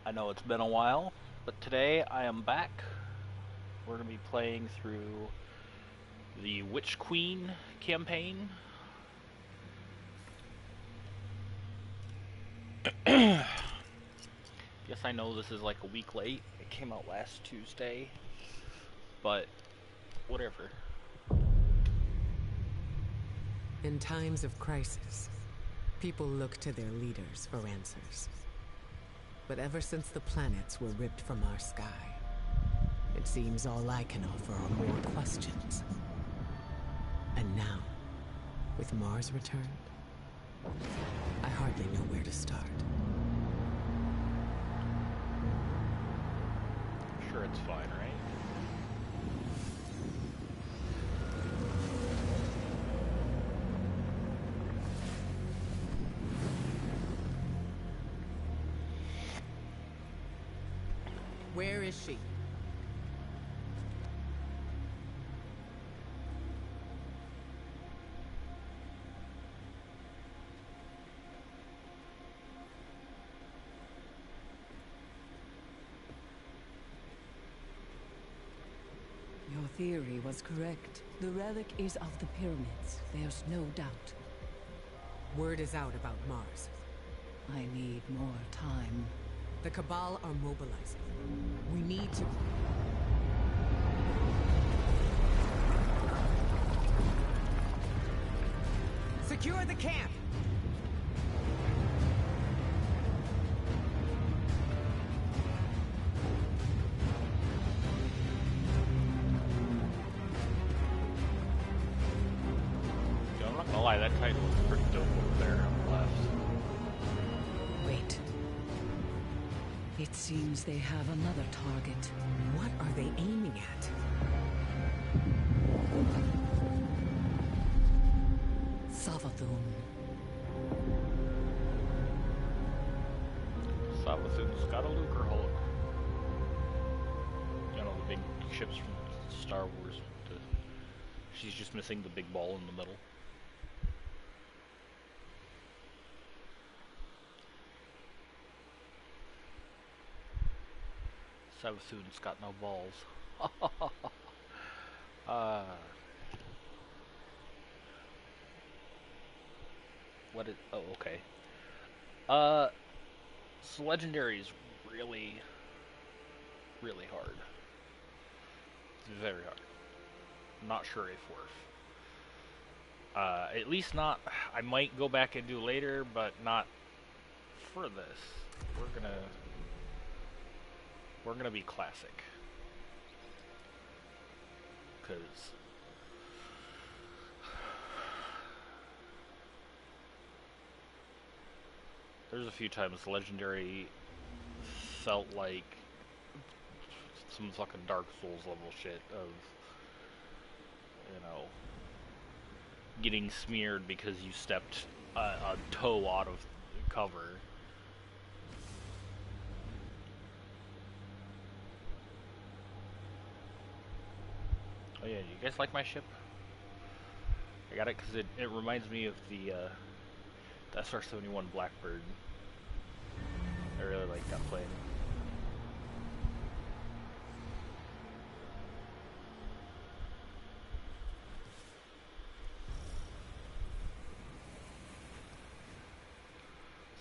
I know it's been a while, but today I am back. We're going to be playing through the Witch Queen campaign. Yes, I know this is like a week late. It came out last Tuesday, but whatever. In times of crisis, people look to their leaders for answers. But ever since the planets were ripped from our sky, it seems all I can offer are more questions. And now, with Mars returned, I hardly know where to start. I'm sure it's fine, right? Where is she? Your theory was correct. The relic is of the pyramids. There's no doubt. Word is out about Mars. I need more time. The Cabal are mobilizing. We need to... Secure the camp! I'm not gonna lie, that title was pretty dope over there on the left. Wait. It seems they have another target. What are they aiming at? Savathun. Savathussy's got a Lucrehulk. You know, the big ships from Star Wars. She's just missing the big ball in the middle. Savathun's got no balls. What is... Oh, okay. So Legendary is really, really hard. It's very hard. I'm not sure if worth. At least not... I might go back and do later, but not for this. We're gonna be classic. Because... there's a few times Legendary felt like some fucking Dark Souls level shit of, you know, getting smeared because you stepped a toe out of cover. Oh yeah, you guys like my ship? I got it because it reminds me of the SR-71 Blackbird. I really like that plane.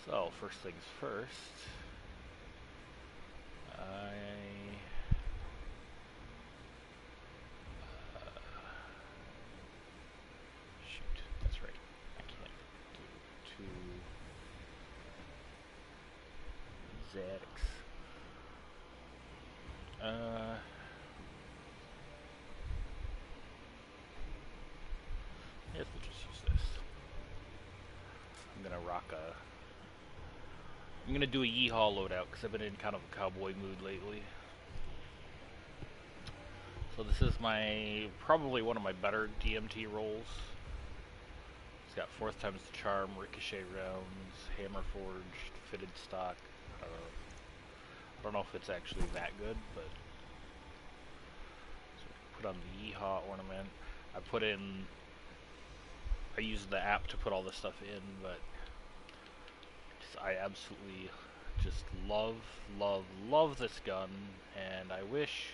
So, first things first, shoot, that's right. I can't do two Zadix. I guess we'll just use this. I'm gonna rock a... I'm gonna do a yeehaw loadout because I've been in kind of a cowboy mood lately. So this is probably one of my better DMT rolls. It's got 4th times the charm, ricochet rounds, hammer forged, fitted stock. I don't know if it's actually that good, but so put on the yeehaw ornament. I used the app to put all this stuff in, but I absolutely just love, love, love this gun, and I wish...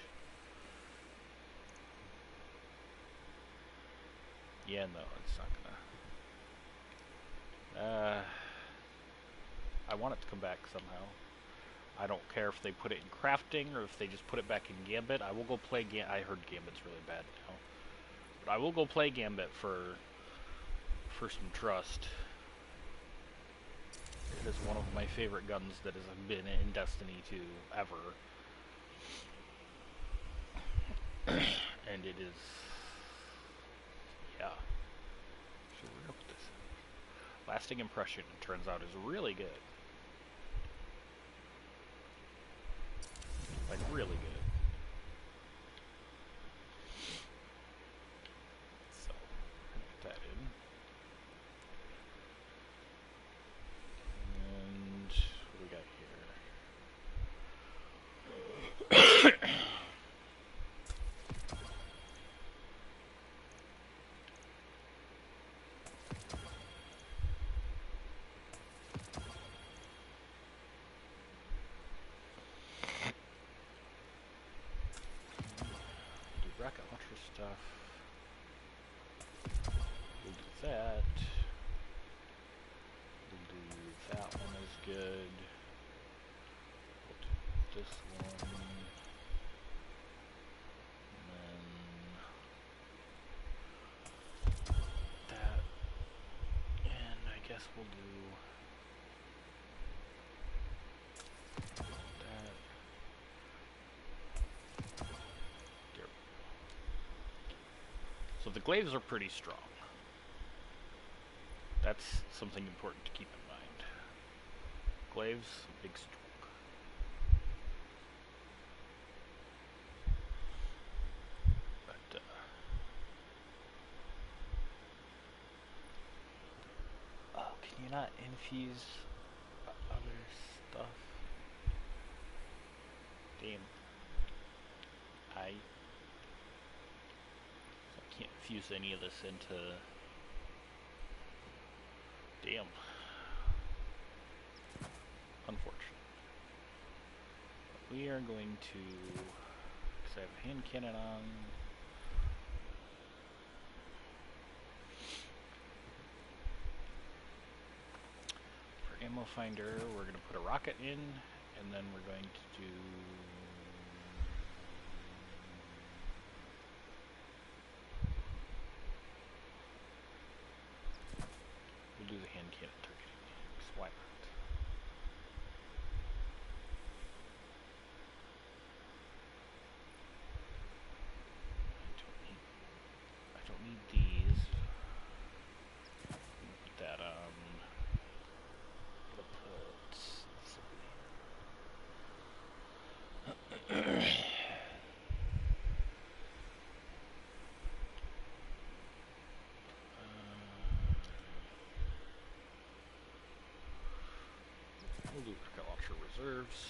Yeah, no, it's not gonna... I want it to come back somehow. I don't care if they put it in crafting or if they just put it back in Gambit. I will go play I heard Gambit's really bad now. But I will go play Gambit for some trust. It is one of my favorite guns that has been in Destiny 2 ever. And it is... Yeah. So we're up with this. Lasting Impression, it turns out, is really good. Like, really good. So, put that in. And what do we got here? Rocket launcher stuff. We'll do that. We'll do that one is good. We'll do this one. And then that. And I guess we'll do that. There. So the glaives are pretty strong. That's something important to keep in mind. Glaives, big strong. But, oh, can you not infuse other stuff? Damn. I can't fuse any of this into... Damn. Unfortunate. But we are going to... Because I have a hand cannon on. For ammo finder, we're going to put a rocket in, and then we're going to do... We'll do the hand cannon targeting. Because why not? I don't need these. Put that on. We'll put we'll do rocket launcher reserves.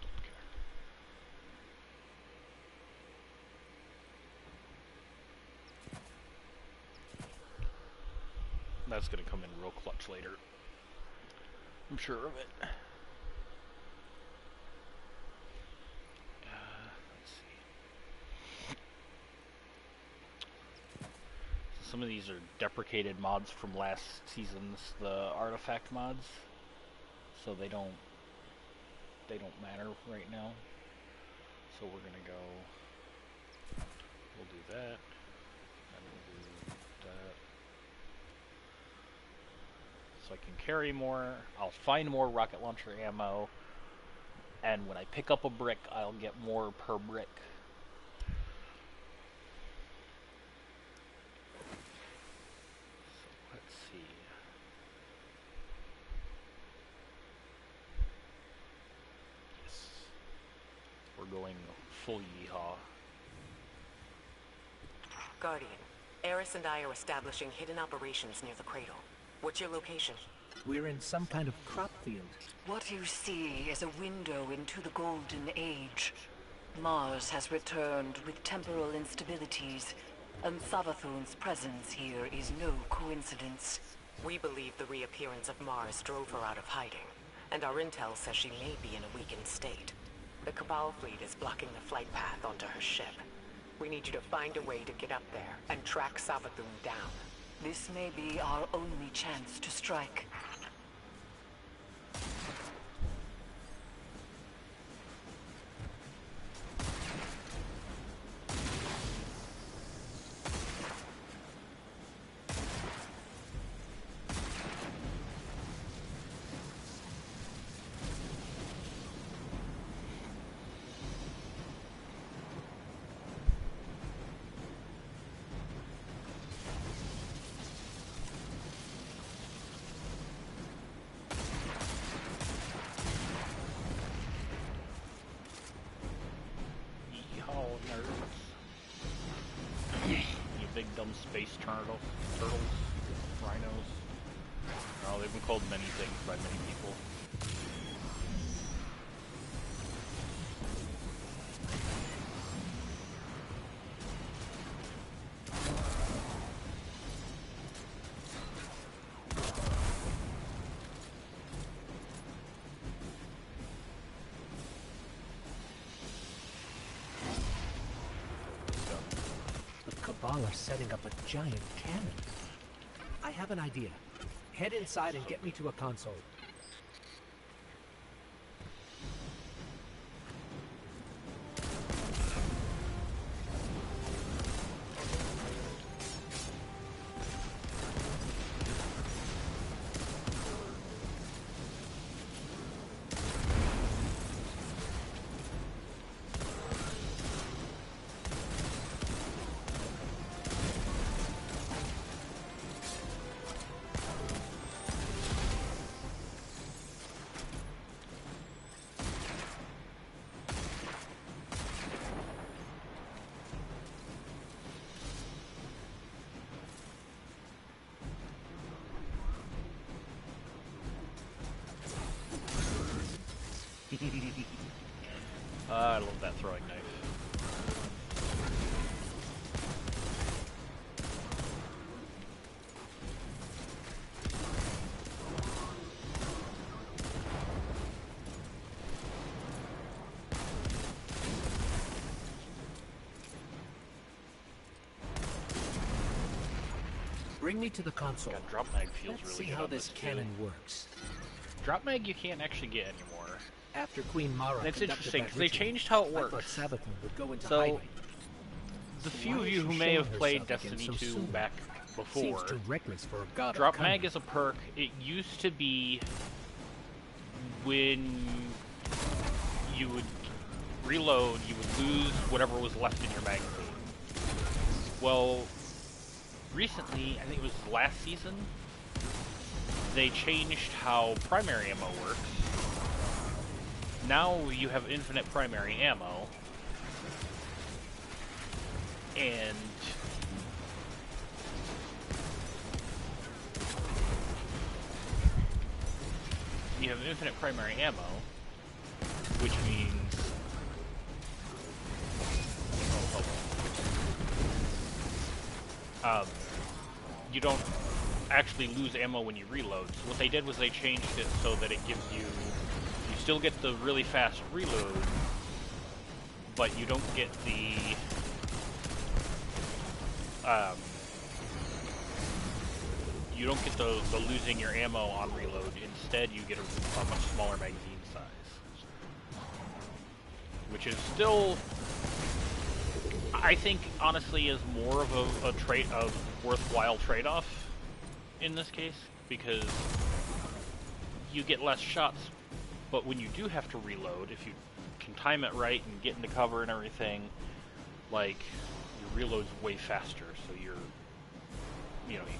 Don't care. That's gonna come in real clutch later. I'm sure of it. Let's see. Some of these are deprecated mods from last season's, the artifact mods, so they don't matter right now. So we're gonna go. We'll do that, and we'll do that. So I can carry more. I'll find more rocket launcher ammo, and when I pick up a brick, I'll get more per brick. Going full yeehaw. Guardian, Eris and I are establishing hidden operations near the cradle. What's your location? We're in some kind of crop field. What you see is a window into the Golden Age. Mars has returned with temporal instabilities, And Savathun's presence here is no coincidence. We believe the reappearance of Mars drove her out of hiding, and our intel says she may be in a weakened state. The Cabal fleet is blocking the flight path onto her ship. We need you to find a way to get up there and track Savathun down. This may be our only chance to strike. You big dumb space turtles, rhinos. Oh, they've been called many things by many people. Are setting up a giant cannon. I have an idea. Head inside and get me to a console. I love that throwing knife. Bring me to the console. God, drop mag feels Let's really see good how on this too. cannon works. Drop mag you can't actually get anymore. After Queen Mara That's conducted interesting that because they ritual, changed how it I thought works. Savathun would go into So, hiding. the So few why of is you she who may showing have played herself again Destiny so 2 soon? back Seems before, too reckless for a god of drop combat. mag is a perk. It used to be when you would reload, you would lose whatever was left in your magazine. Well, recently, I think it was last season, they changed how primary ammo works. Now you have infinite primary ammo, and you have infinite primary ammo, which means you don't actually lose ammo when you reload. So what they did was they changed it so that it gives you still get the really fast reload, but you don't get the losing your ammo on reload. Instead, you get a much smaller magazine size, which is still, I think, honestly, is more of a worthwhile trade-off in this case, because you get less shots, but when you do have to reload, if you can time it right and get into cover and everything, like, your reload's way faster, so you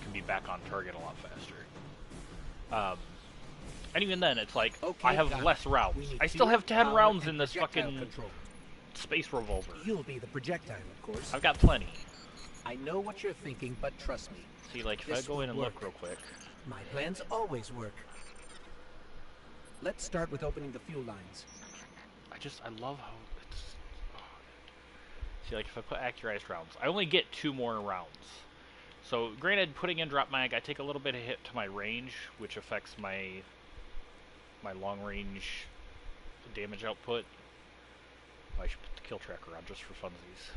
can be back on target a lot faster. And even then, it's like, Okay, I have less rounds. I still have 10 rounds in this fucking space revolver. You'll be the projectile, of course. I've got plenty. I know what you're thinking, but trust me. See, like, if This I go in and will look work. real quick. My plans always work. Let's start with opening the fuel lines. I love how it's... See, like if I put accurized rounds, I only get 2 more rounds. So, granted, putting in drop mag, I take a little bit of hit to my range, which affects my long range damage output. I should put the kill tracker on just for funsies.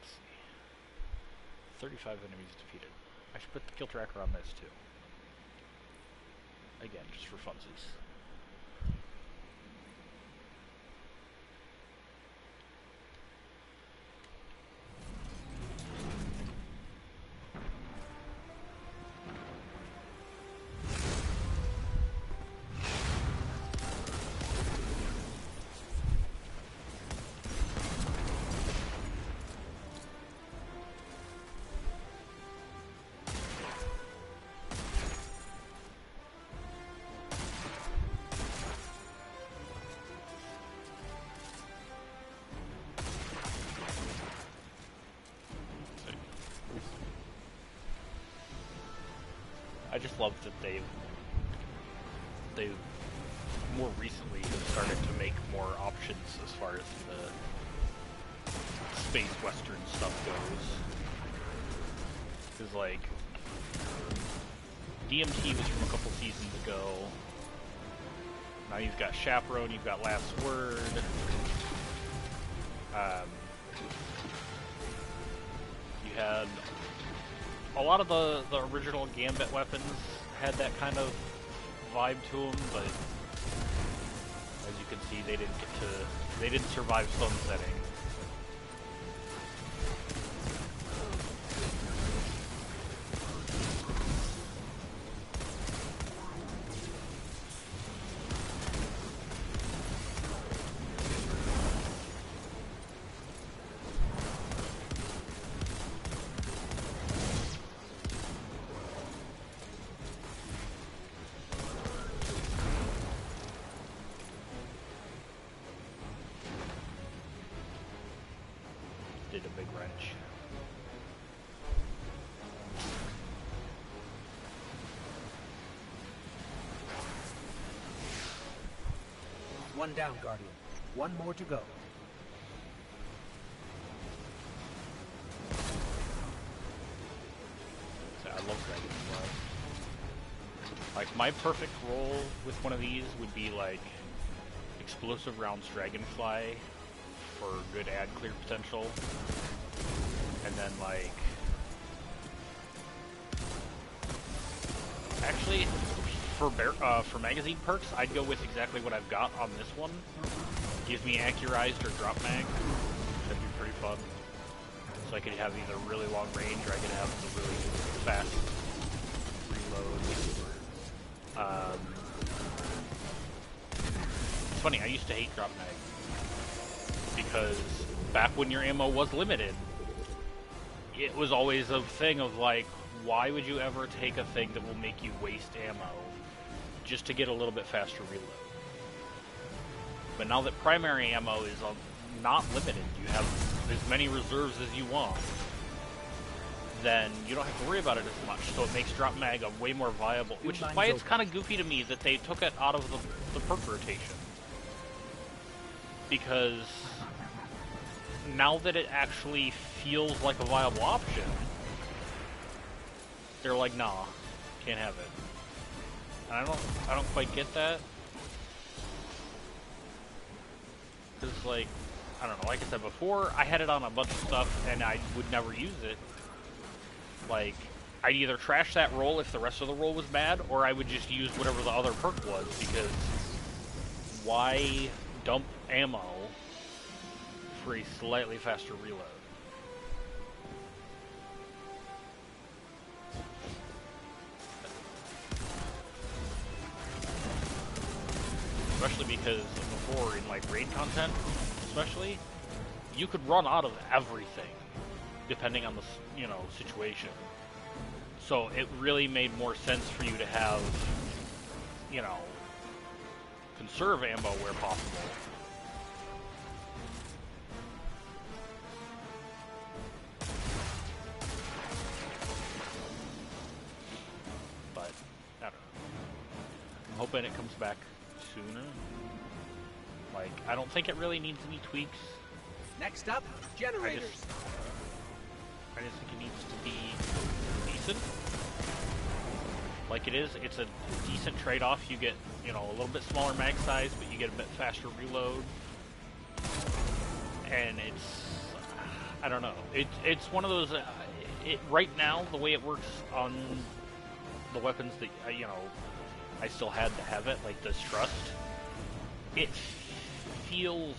Let's see. 35 enemies defeated. I should put the kill tracker on this too. Again, just for funsies. I just love that they've more recently started to make more options as far as the space western stuff goes. Because like DMT was from a couple seasons ago. Now you've got Chaperone, you've got Last Word. You had a lot of the original Gambit weapons had that kind of vibe to them, but as you can see, they didn't survive sunsetting. Did a big wrench. One down, Guardian. One more to go. I love Dragonfly. Like, my perfect roll with one of these would be like Explosive Rounds Dragonfly for good ad clear potential, and then like actually for magazine perks, I'd go with exactly what I've got on this one. Gives me accurized or drop mag. That'd be pretty fun. So I could have either really long range or I could have the really fast reload. It's funny, I used to hate drop mag because back when your ammo was limited, it was always a thing of like, why would you ever take a thing that will make you waste ammo just to get a little bit faster reload? But now that primary ammo is not limited, you have as many reserves as you want, then you don't have to worry about it as much, so it makes drop mag a way more viable, which is why it's kind of goofy to me that they took it out of the perk rotation. Because now that it actually feels like a viable option, they're like, nah, can't have it. And I don't quite get that. Because, like, I don't know, like I said before, I had it on a bunch of stuff and I would never use it. Like, I'd either trash that roll if the rest of the roll was bad, or I would just use whatever the other perk was, because why dump ammo for a slightly faster reload? Especially because before, in like raid content, especially, you could run out of everything depending on the situation. So it really made more sense for you to have, conserve ammo where possible. But I don't know. I'm hoping it comes back sooner. Like, I don't think it really needs any tweaks. Next up, generators. I just think it needs to be decent. Like it is, it's a decent trade-off. You get, you know, a little bit smaller mag size, but you get a bit faster reload. And it's, I don't know. It's one of those. Right now, the way it works on the weapons that you know, I still had to have it, like this Trust. It feels.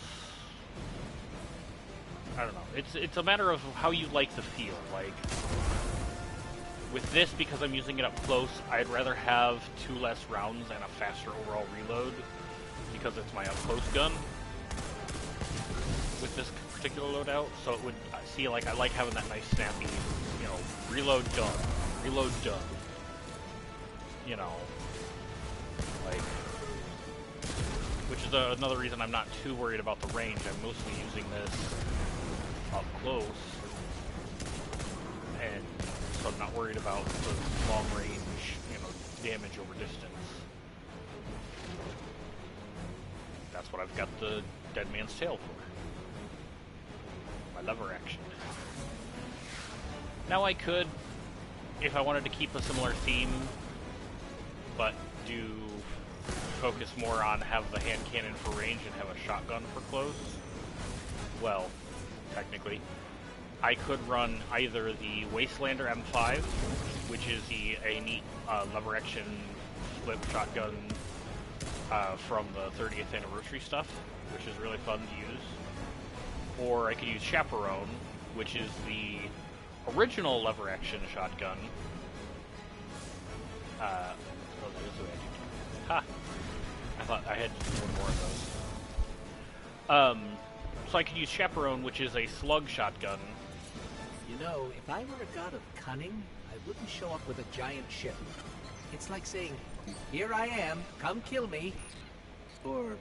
I don't know. It's a matter of how you like the feel. Like with this, because I'm using it up close, I'd rather have 2 less rounds and a faster overall reload because it's my up close gun with this particular loadout. So it would see, like, I like having that nice snappy, you know, reload done, you know, like, which is another reason I'm not too worried about the range. I'm mostly using this up close, and so I'm not worried about the long range, you know, damage over distance. That's what I've got the Dead Man's Tail for. My lever action. Now I could, if I wanted to keep a similar theme, but do focus more on have the hand cannon for range and have a shotgun for close. Well, technically, I could run either the Wastelander M5, which is a neat lever action flip shotgun from the 30th anniversary stuff, which is really fun to use. Or I could use Chaperone, which is the original lever action shotgun. Oh, that is the way I do it. Ha! I thought I had one more of those. So I could use Chaperone, which is a slug shotgun. You know, if I were a god of cunning, I wouldn't show up with a giant ship. It's like saying, "Here I am, come kill me." Or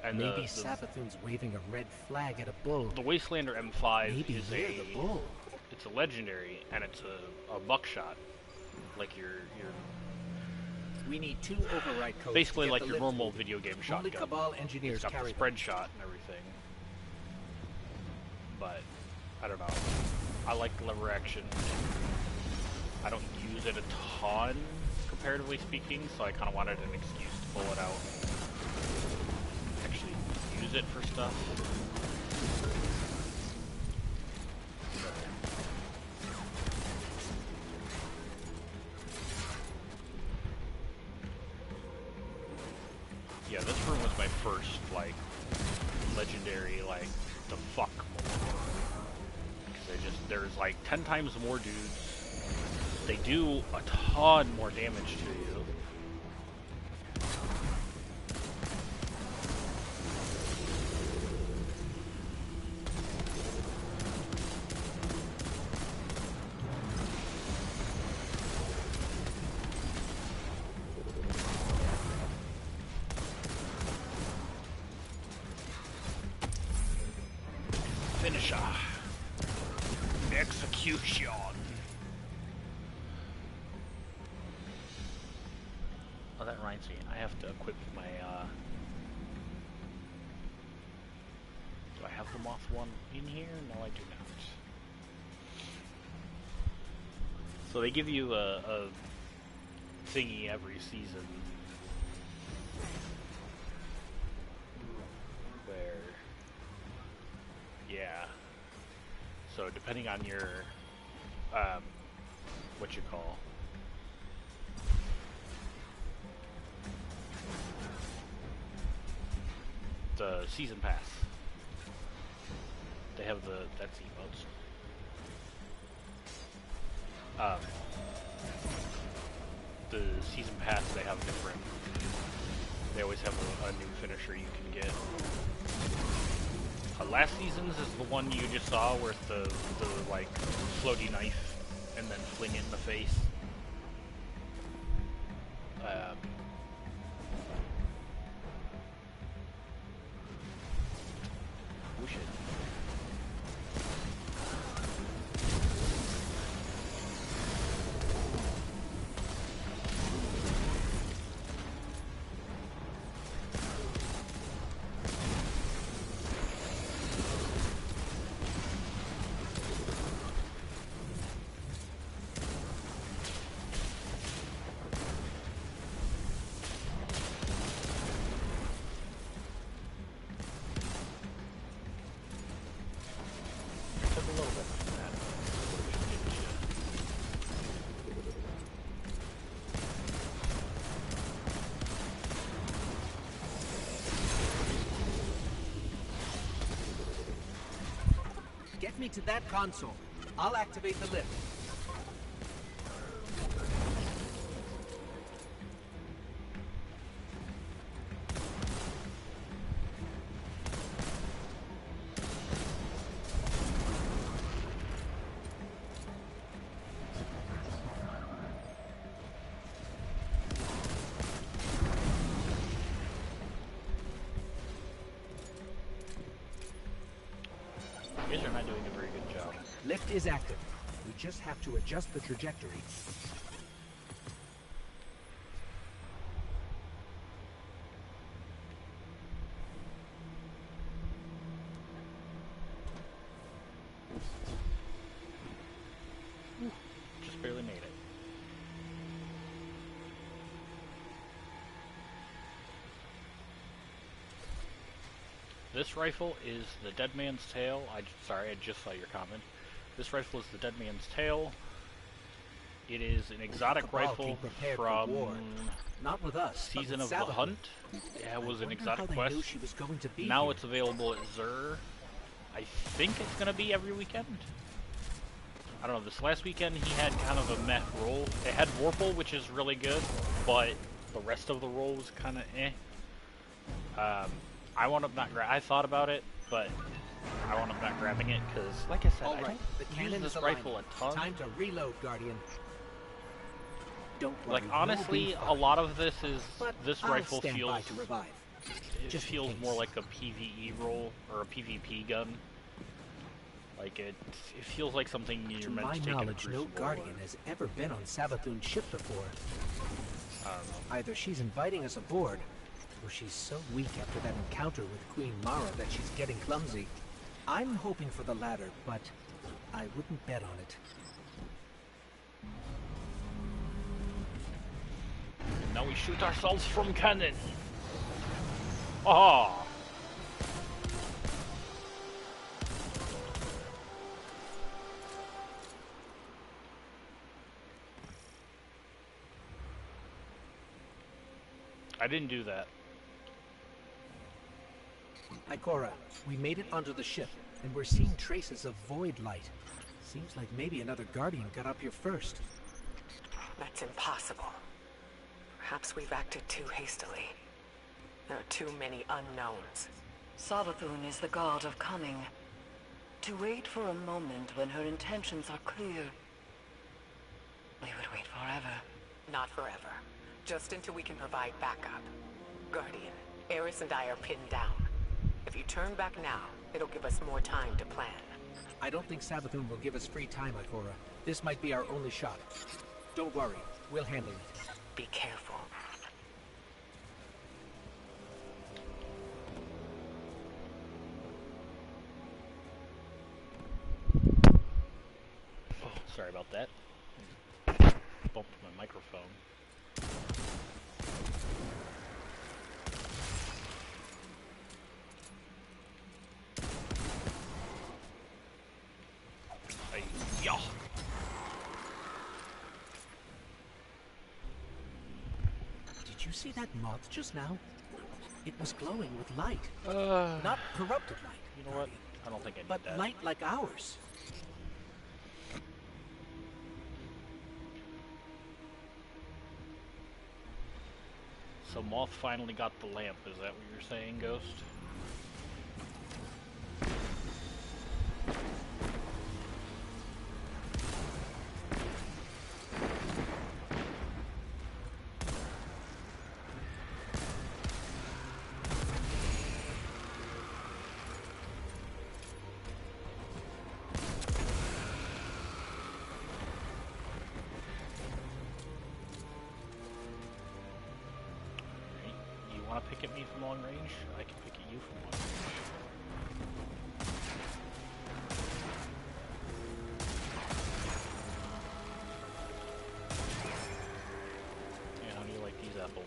And maybe Savathun's waving a red flag at a bull. The Wastelander M5 Maybe is you're the bull. It's a legendary, and it's a buckshot. Like your We need 2 override codes. basically to get like the your lift normal moving. video game Only shotgun. Cabal engineers It's got carry the them. spread shot and everything. But I don't know. I like the lever action. I don't use it a ton, comparatively speaking, so I kind of wanted an excuse to pull it out. Actually use it for stuff. Yeah, this room was my first, like, legendary, like, the fuck more. Because there's like 10 times more dudes. They do a ton more damage to you. Finisher. Execution. Oh, that reminds me. I have to equip my, do I have the Moth one in here? No, I do not. So they give you a thingy every season where, yeah. So depending on your, what you call, the season pass, they have that's emotes. The season pass, they have different, they always have a new finisher you can get. Last season's is the one you just saw, where it's the like floaty knife and then fling it in the face. Oh shit. Get me to that console. I'll activate the lift. You guys are not doing a very good job. Lift is active. We just have to adjust the trajectory. Just barely made it. This rifle is the Dead Man's Tail. Sorry, I just saw your comment. This rifle is the Dead Man's Tail. It is an exotic Cabal rifle came prepared for from war. Not with us, but Season with of the Savathussy. Hunt. Yeah, it was I an wonder exotic how they quest. knew she was going to be Now here. it's available at Zur. I think it's going to be every weekend. I don't know, this last weekend he had kind of a meh roll. It had Vorpal, which is really good, but the rest of the roll was kind of eh. I wound up not I thought about it, but I wound up not grabbing it because, like I said, All I right, the don't cannon use is this rifle a ton. Time to reload, Guardian. Don't worry, Like, honestly, you'll be a fine. lot of this is, But this I'll rifle stand feels, by to revive. it just in feels case. more like a PvE roll, or a PvP gun. Like, it feels like something you're To meant my to take knowledge, in no Crucible. Guardian has ever been on Savathun's ship before. I don't know. Either she's inviting us aboard, or she's so weak after that encounter with Queen Mara that she's getting clumsy. I'm hoping for the latter, but I wouldn't bet on it. Now we shoot ourselves from cannon. Ah! I didn't do that. Ikora, we made it onto the ship, and we're seeing traces of void light. Seems like maybe another Guardian got up here first. That's impossible. Perhaps we've acted too hastily. There are too many unknowns. Savathun is the god of cunning. To wait for a moment when her intentions are clear, we would wait forever. Not forever. Just until we can provide backup. Guardian, Eris and I are pinned down. If you turn back now, it'll give us more time to plan. I don't think Savathun will give us free time, Ikora. This might be our only shot. Don't worry, we'll handle it. Be careful. Oh, sorry about that. Bumped my microphone. Yeah. Did you see that moth just now? It was glowing with light. Uh, Not corrupted light. You know what? I don't think I need But that. light like ours. So Moth finally got the lamp, is that what you're saying, Ghost? You want to pick at me from long range? I can pick at you from long range. Yeah, how do you like these apples?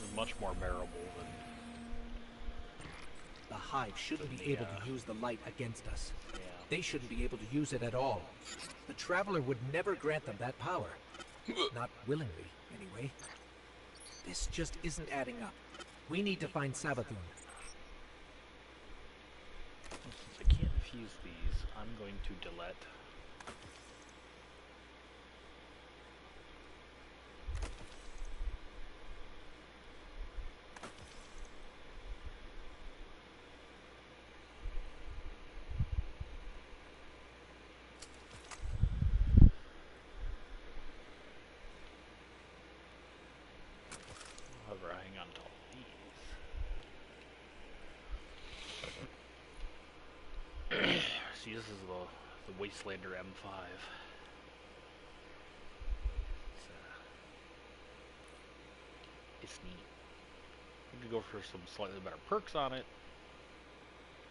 is much more bearable than The Hive shouldn't be able to use the light against us. yeah. They shouldn't be able to use it at all. The Traveler would never grant them that power. Not willingly, anyway. This just isn't adding up. We need to find Savathussy. Since I can't fuse these, I'm going to delete. However, hang on to all these. See, this is the Wastelander M5. It's neat. You could go for some slightly better perks on it.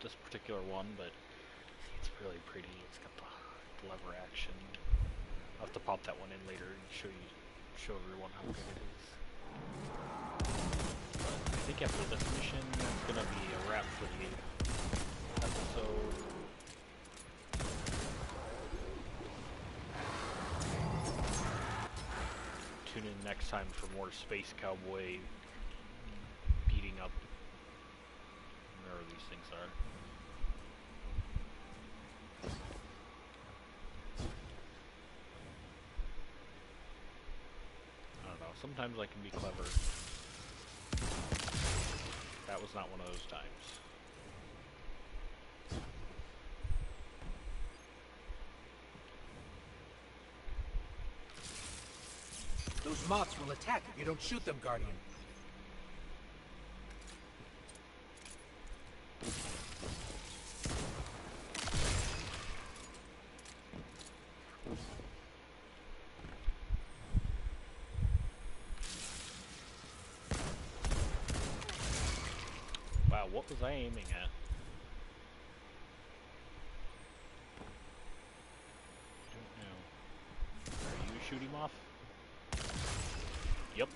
This particular one, but see, it's really pretty. It's got the lever action. I'll have to pop that one in later and show everyone how good it is. But I think after this mission, that's gonna be a wrap for the episode. Tune in next time for more Space Cowboy beating up whatever these things are. I don't know, sometimes I can be clever. That was not one of those times. Those moths will attack if you don't shoot them, Guardian. Wow, what was I aiming at? I don't know. Are you shooting off? Yep.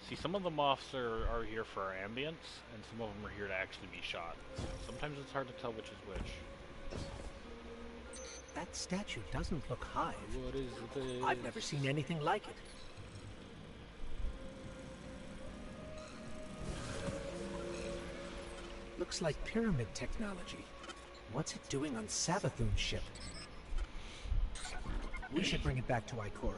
See, some of the moths are here for our ambience, and some of them are here to actually be shot. Sometimes it's hard to tell which is which. That statue doesn't look Hive. What is this? I've never seen anything like it. Looks like pyramid technology. What's it doing on Savathun's ship? We should bring it back to Ikora.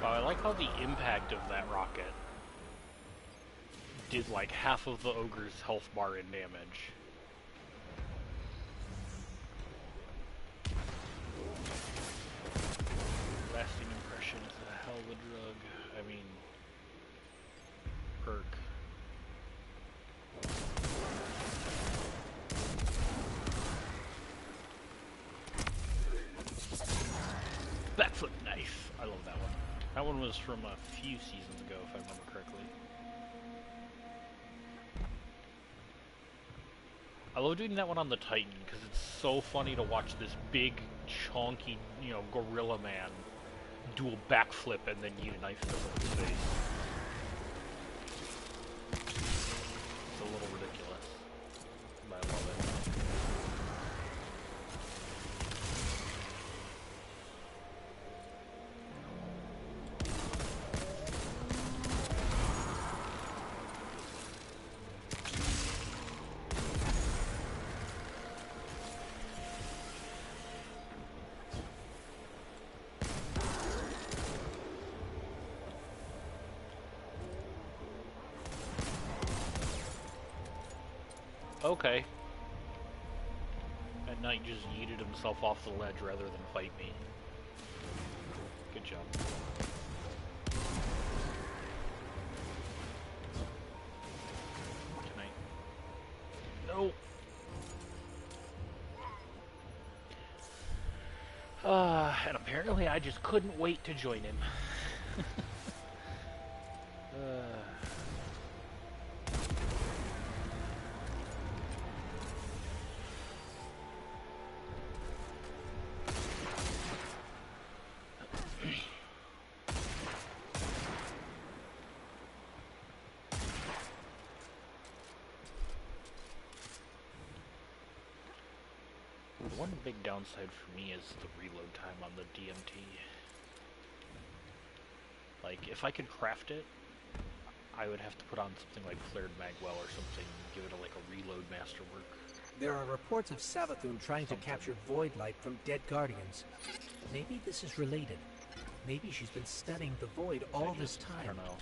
Wow, I like how the impact of that rocket did like half of the ogre's health bar in damage. Lasting impression is a hell of a drug. I mean, perk. Backflip knife. I love that one. That one was from a few seasons ago, if I remember correctly. I love doing that one on the Titan, because it's so funny to watch this big, chonky, gorilla man do a backflip and then eat a knife in his face. It's a little ridiculous, but I love it. Okay. That knight just yeeted himself off the ledge rather than fight me. Good job. Can I... No! And apparently I just couldn't wait to join him. One big downside for me is the reload time on the DMT. Like, if I could craft it, I would have to put on something like Flared Magwell or something, give it like a reload masterwork. There are reports of Savathussy trying to capture Void Light from dead Guardians. Maybe this is related. Maybe she's been studying the Void all this time. I don't know.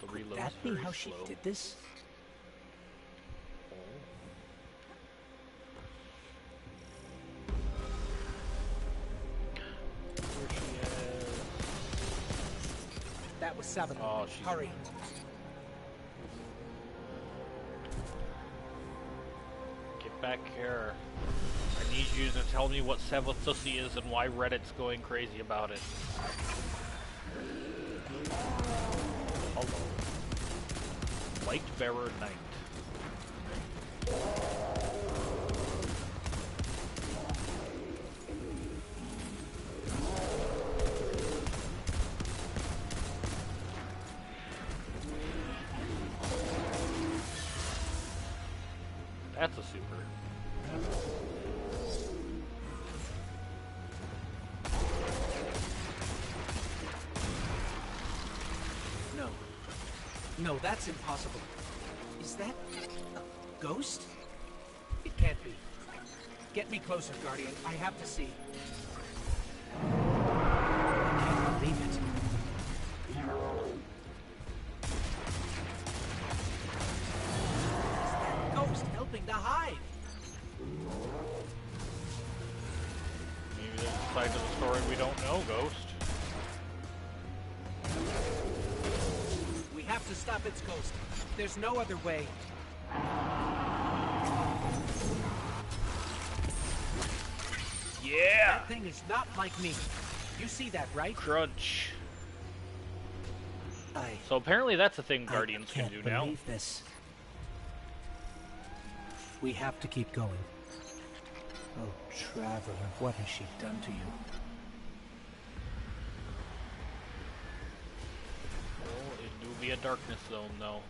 The Could reload's that be very how slow. she did this? Where she is? That was Savathussy. Oh, she's... Hurry. Get back here. I need you to tell me what Savathussy is and why Reddit's going crazy about it. Hello. Lightbearer Knight. That's a super. No. No, that's impossible. Is that a ghost? It can't be. Get me closer, Guardian. I have to see. I can't believe it. Is that ghost helping the hive? Maybe there's a side to the story we don't know, Ghost. We have to stop its ghost. There's no other way. Yeah! That thing is not like me. You see that, right? Crunch. I So apparently that's a thing Guardians can can't do now. believe this. We have to keep going. Oh, Traveler, what has she done to you? Oh, it do be a darkness zone, though.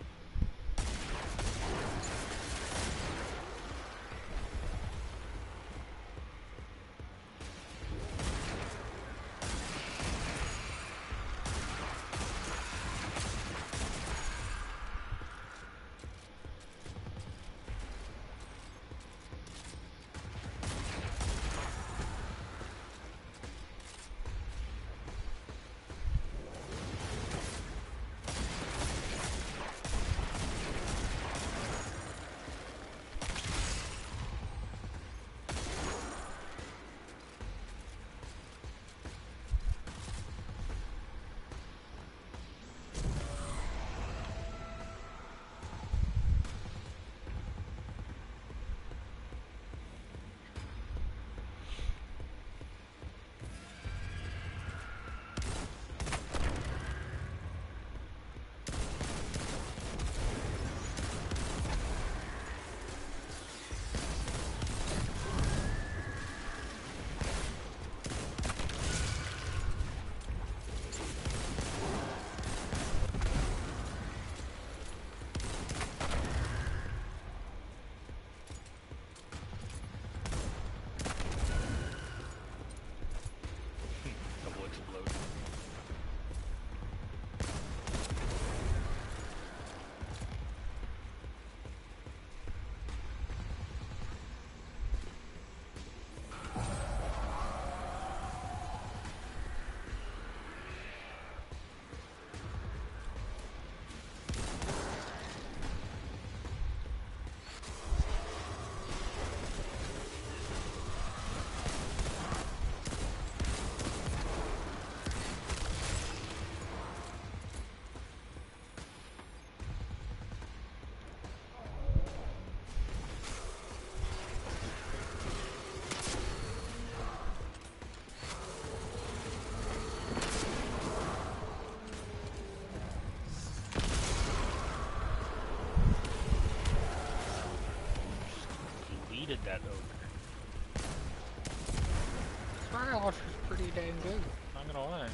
defeated that ogre. Fire launcher's pretty dang good, not gonna lie.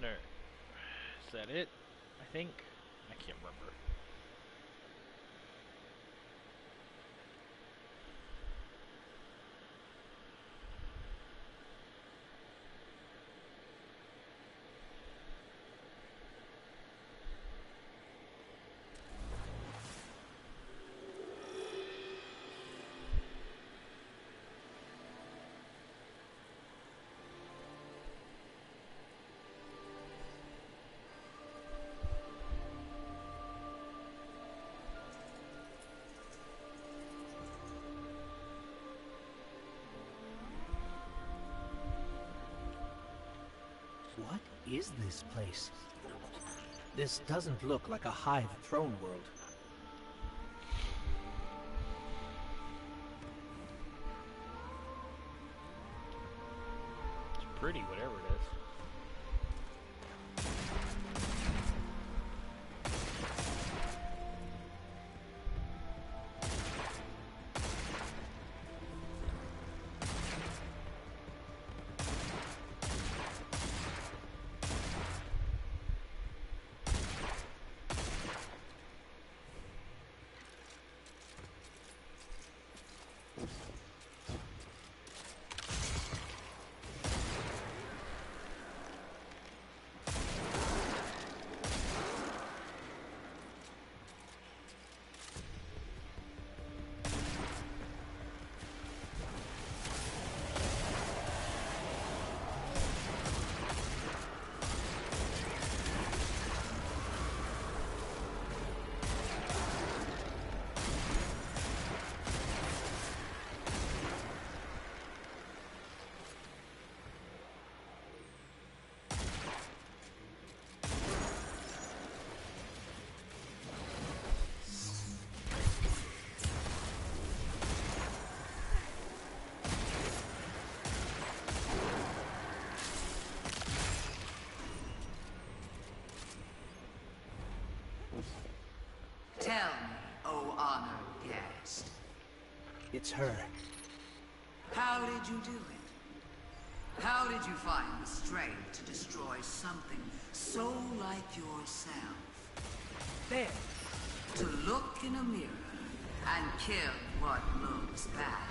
There. Is that it? I think. I can't remember. What is this place? This doesn't look like a hive throne world. It's pretty, whatever it is. Tell me, O honored guest. It's her. How did you do it? How did you find the strength to destroy something so like yourself? There. To look in a mirror and kill what looks bad.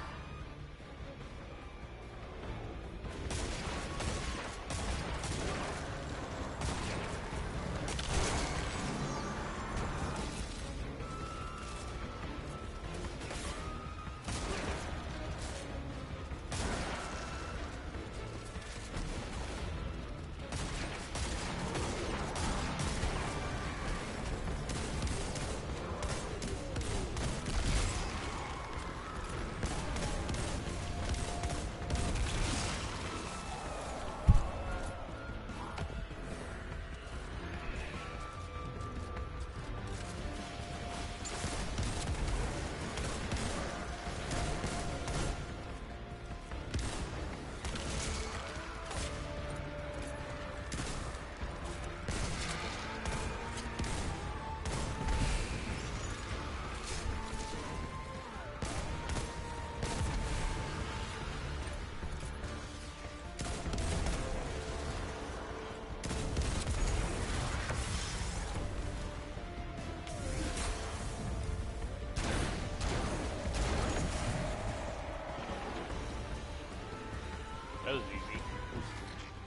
That was easy.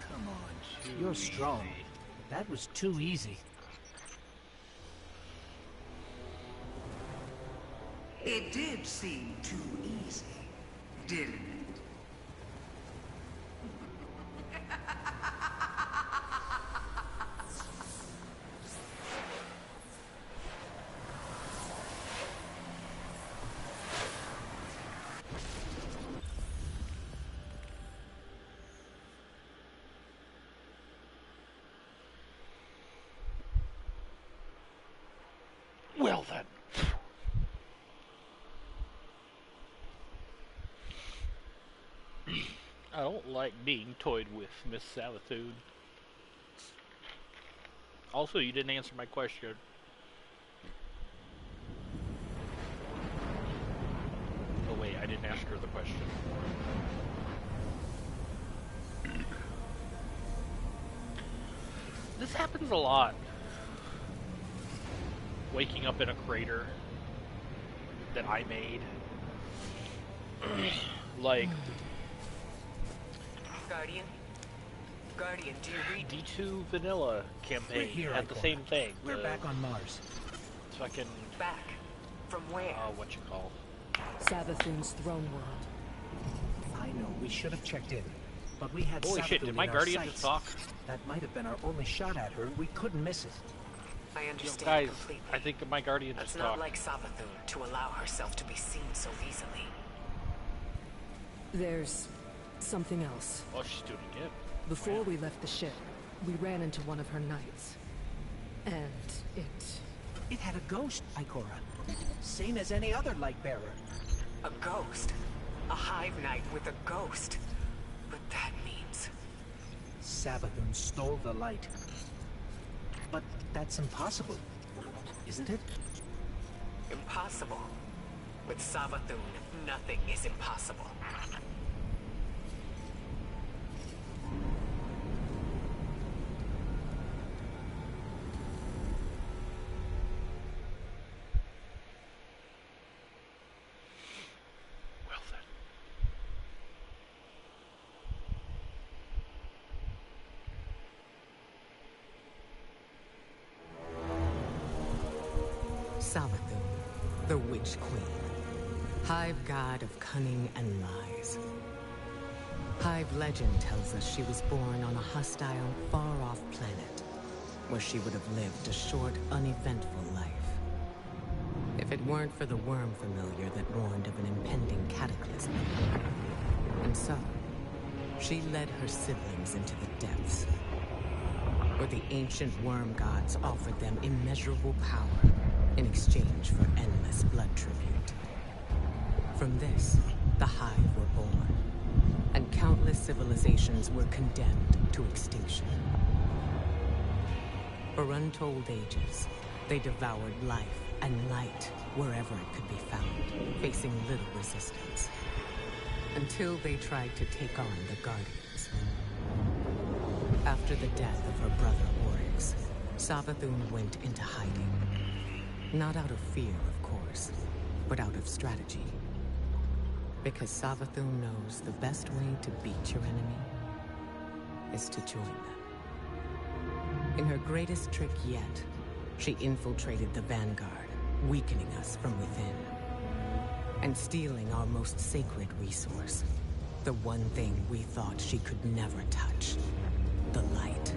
Come on, you're strong. That was too easy. It did seem too easy, didn't it? Well then. I don't like being toyed with, Miss Savathussy. Also, you didn't answer my question. Oh wait, I didn't ask her the question. This happens a lot. Waking up in a crater that I made. Like Guardian, do you read? D2 Vanilla campaign Here, had the Icor. same thing. We're back on Mars. Fucking Back? From where? what you call? Savathun's throne world. I know, we should have checked in. But we had Holy shit, Savathun did my in our guardian sights. just talk? That might have been our only shot at her. We couldn't miss it. I understand Guys, completely. I think my guardian It's just not talked. like Savathun to allow herself to be seen so easily. There's something else. Oh, she's doing it again. Before we left the ship, we ran into one of her knights. And it... It had a ghost, Ikora. Same as any other light bearer. A ghost? A hive knight with a ghost? But that means... Savathun stole the light. But that's impossible, isn't it? impossible. With Savathun, nothing is impossible. Well then. Savathussy, the Witch Queen. Hive god of cunning and lies. Hive legend tells us she was born on a hostile, far-off planet, where she would have lived a short, uneventful life. If it weren't for the worm familiar that warned of an impending cataclysm. And so, she led her siblings into the depths, where the ancient worm gods offered them immeasurable power in exchange for endless blood tribute. From this, the Hive were born, and countless civilizations were condemned to extinction. For untold ages, they devoured life and light wherever it could be found, facing little resistance. Until they tried to take on the Guardians. After the death of her brother Oryx, Savathun went into hiding. Not out of fear, of course, but out of strategy. Because Savathun knows the best way to beat your enemy is to join them. In her greatest trick yet, she infiltrated the Vanguard, weakening us from within. And stealing our most sacred resource. The one thing we thought she could never touch. The light.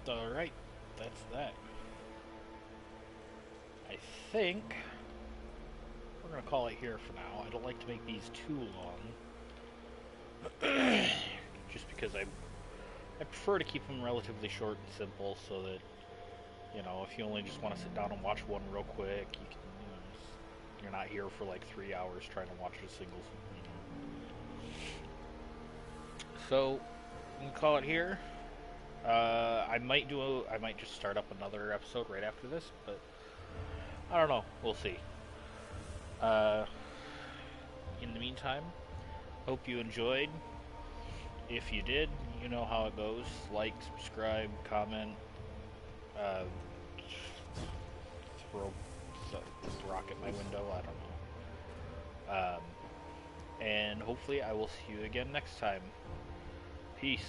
Alright, that's that. I think we're gonna call it here for now. I don't like to make these too long. Just because I prefer to keep them relatively short and simple so that, you know, if you only just want to sit down and watch one real quick, you can, you know, you're not here for like 3 hours trying to watch a single, you know. So, we can call it here. I might just start up another episode right after this, but I don't know. We'll see. Uh, in the meantime, hope you enjoyed. If you did, you know how it goes. Like, subscribe, comment, uh, throw a rock at my window, I don't know. And hopefully I will see you again next time. Peace.